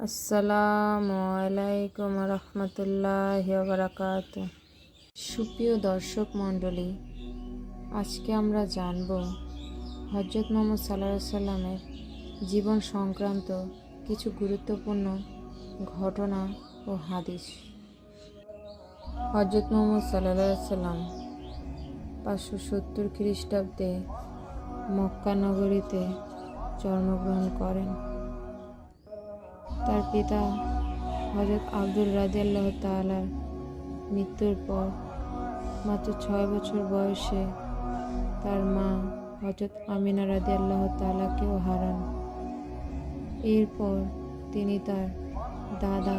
আসসালামু আলাইকুম রহমতুল্লাহি ওয়া বারাকাতুহু। সুপ্রিয় দর্শক মণ্ডলী, আজকে আমরা জানব হযরত মুহাম্মদ সাল্লাল্লাহু আলাইহি সাল্লামের জীবন সংক্রান্ত কিছু গুরুত্বপূর্ণ ঘটনা ও হাদিস। হযরত মুহাম্মদ সাল্লাল্লাহু আলাইহি সাল্লাম 570 খ্রিস্টাব্দে মক্কা নগরীতে জন্মগ্রহণ করেন। তার পিতা হযরত আব্দুর রাদিয়াল্লাহু তাআলার মৃত্যুর পর মাত্র 6 বছর বয়সে তার মা হযরত আমিনা রাদিয়াল্লাহু তাআলাকেও হারান। এরপর তিনি তার দাদা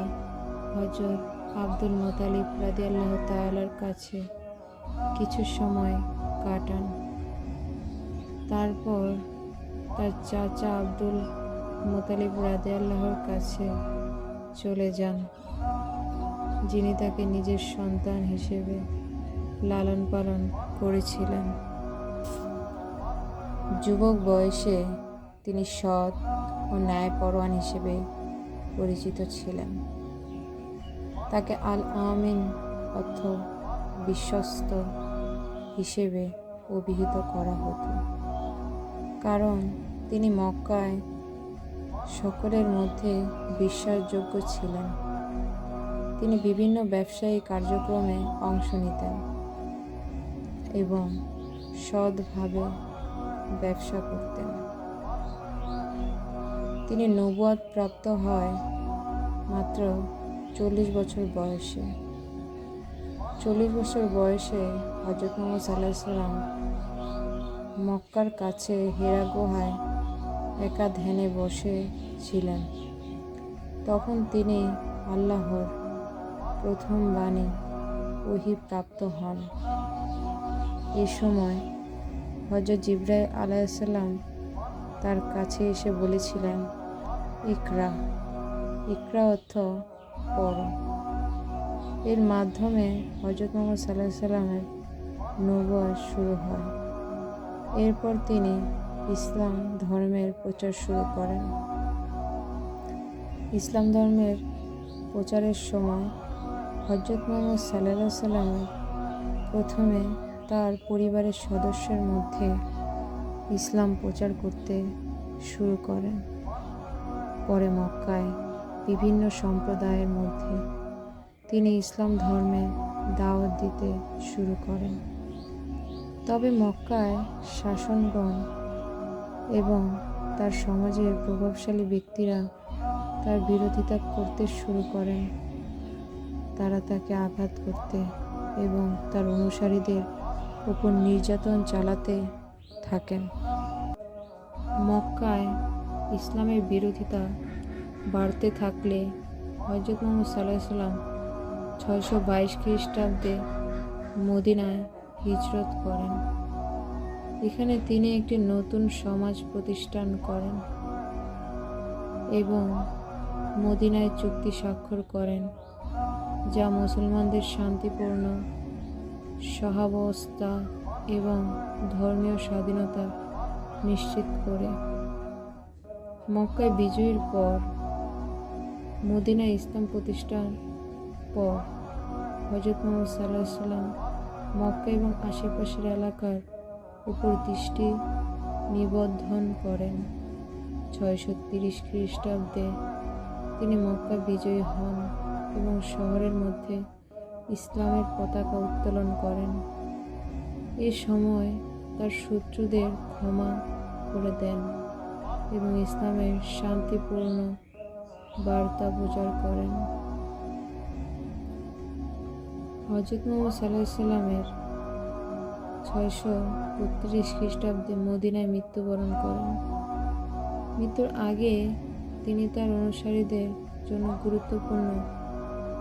হযরত আব্দুল মুত্তালিব রাদিয়াল্লাহু তাআলার কাছে কিছু সময় কাটান। তারপর তার চাচা আব্দুল মুত্তালিব রাদিয়াল্লাহুর কাছে চলে যান, যিনি তাকে নিজের সন্তান হিসেবে লালন পালন করেছিলেন। যুবক বয়সে তিনি সৎ ও ন্যায়পরায়ণ হিসেবে পরিচিত ছিলেন। তাকে আল আমিন অর্থ বিশ্বস্ত হিসেবে অভিহিত করা হতো, কারণ তিনি মক্কায় সকলের মধ্যে বিশ্বাসযোগ্য ছিলেন। তিনি বিভিন্ন ব্যবসায়ী কার্যক্রমে অংশ নিতেন এবং সৎভাবে ব্যবসা করতেন। তিনি নবুয়ত প্রাপ্ত হয় মাত্র 40 বছর বয়সে। 40 বছর বয়সে হযরত মুহাম্মদ সাল্লাল্লাহু আলাইহি সাল্লাম মক্কার কাছে হেরা গুহায় একা ধ্যানে বসে ছিলেন। তখন তিনি আল্লাহর প্রথম বাণী ওহী প্রাপ্ত হন। এ সময় হযরত জিবরাইল আলাইহিস সালাম তার কাছে এসে বলেছিলেন, ইকরা। ইকরা অর্থ পড়ো। এর মাধ্যমে হযরত মুহাম্মদ সাল্লাল্লাহু আলাইহি সাল্লামের নবুয়ত শুরু হয়। এরপর তিনি ইসলাম ধর্মের প্রচার শুরু করেন। ইসলাম ধর্মের প্রচারের সময় হযরত মুহাম্মদ সাল্লাল্লাহু আলাইহি সাল্লামের প্রথমে তার পরিবারের সদস্যের মধ্যে ইসলাম প্রচার করতে শুরু করেন। পরে মক্কায় বিভিন্ন সম্প্রদায়ের মধ্যে তিনি ইসলাম ধর্মে দাওয়াত দিতে শুরু করেন। তবে মক্কায় শাসনগণ এবং তার সমাজের প্রভাবশালী ব্যক্তিরা তার বিরোধিতা করতে শুরু করেন। তারা তাকে আঘাত করতে এবং তার অনুসারীদের উপর নির্যাতন চালাতে থাকেন। মক্কায় ইসলামের বিরোধিতা বাড়তে থাকলে হযরত মুহাম্মদ সাল্লাল্লাহু আলাইহি সাল্লাম 622 খ্রিস্টাব্দে মদিনায় হিজরত করেন। এখানে তিনি একটি নতুন সমাজ প্রতিষ্ঠান করেন এবং মদিনায় চুক্তি স্বাক্ষর করেন, যা মুসলমানদের শান্তিপূর্ণ সহাবস্তা এবং ধর্মীয় স্বাধীনতা নিশ্চিত করে। মক্কায় বিজয়ের পর মদিনায় ইসলাম প্রতিষ্ঠার পর হযরত মুহাম্মদ সাল্লাল্লাহু আলাইহি সাল্লাম মক্কা এবং আশেপাশের এলাকার উপর দৃষ্টি নিবদ্ধন করেন। 630 খ্রিস্টাব্দে তিনি মক্কা বিজয়ী হন এবং শহরের মধ্যে ইসলামের পতাকা উত্তোলন করেন। এ সময় তার শত্রুদের ক্ষমা করে দেন এবং ইসলামের শান্তিপূর্ণ বার্তা প্রচার করেন। হযরত মুহাম্মদ সাল্লাল্লাহু আলাইহি সাল্লামের 632 খ্রিস্টাব্দে মদিনায় মৃত্যুবরণ করেন। মৃত্যুর আগে তিনি তার অনুসারীদের জন্য গুরুত্বপূর্ণ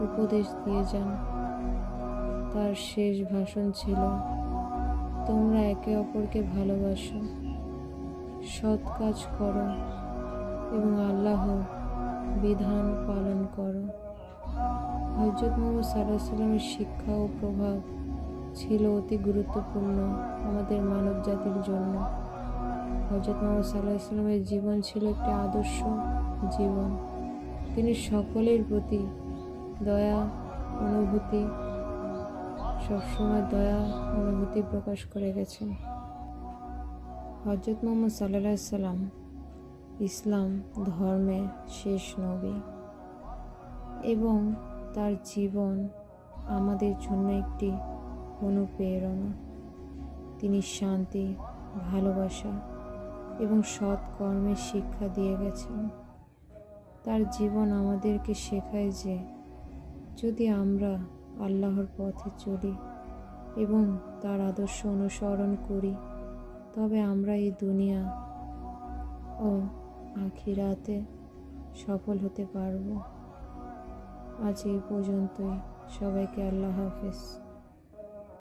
উপদেশ দিয়ে যান। তার শেষ ভাষণ ছিল, তোমরা একে অপরকে ভালোবাসো, সৎ কাজ করো এবং আল্লাহর বিধান পালন করো। হযরত মুহাম্মদ সাল্লাল্লাহু আলাইহি সাল্লামের শিক্ষা ও প্রভাব ছিল অতি গুরুত্বপূর্ণ আমাদের মানব জাতির জন্য। হযরত মুহাম্মদ সাল্লাল্লাহু আলাইহি সাল্লামের জীবন ছিল একটি আদর্শ জীবন। তিনি সকলের প্রতি দয়া অনুভূতি সবসময় দয়া অনুভূতি প্রকাশ করে গেছেন। হযরত মুহাম্মদ সাল্লাল্লাহু আলাইহি সাল্লাম ইসলাম ধর্মের শেষ নবী এবং তার জীবন আমাদের জন্য একটি অনুপ্রেরণা। তিনি শান্তি, ভালোবাসা এবং সৎ কর্মের শিক্ষা দিয়ে গেছেন। তার জীবন আমাদেরকে শেখায় যে যদি আমরা আল্লাহর পথে চলি এবং তার আদর্শ অনুসরণ করি তবে আমরা এই দুনিয়া ও আখিরাতে সফল হতে পারব। আজ এই পর্যন্তই। সবাইকে আল্লাহ হাফেজ।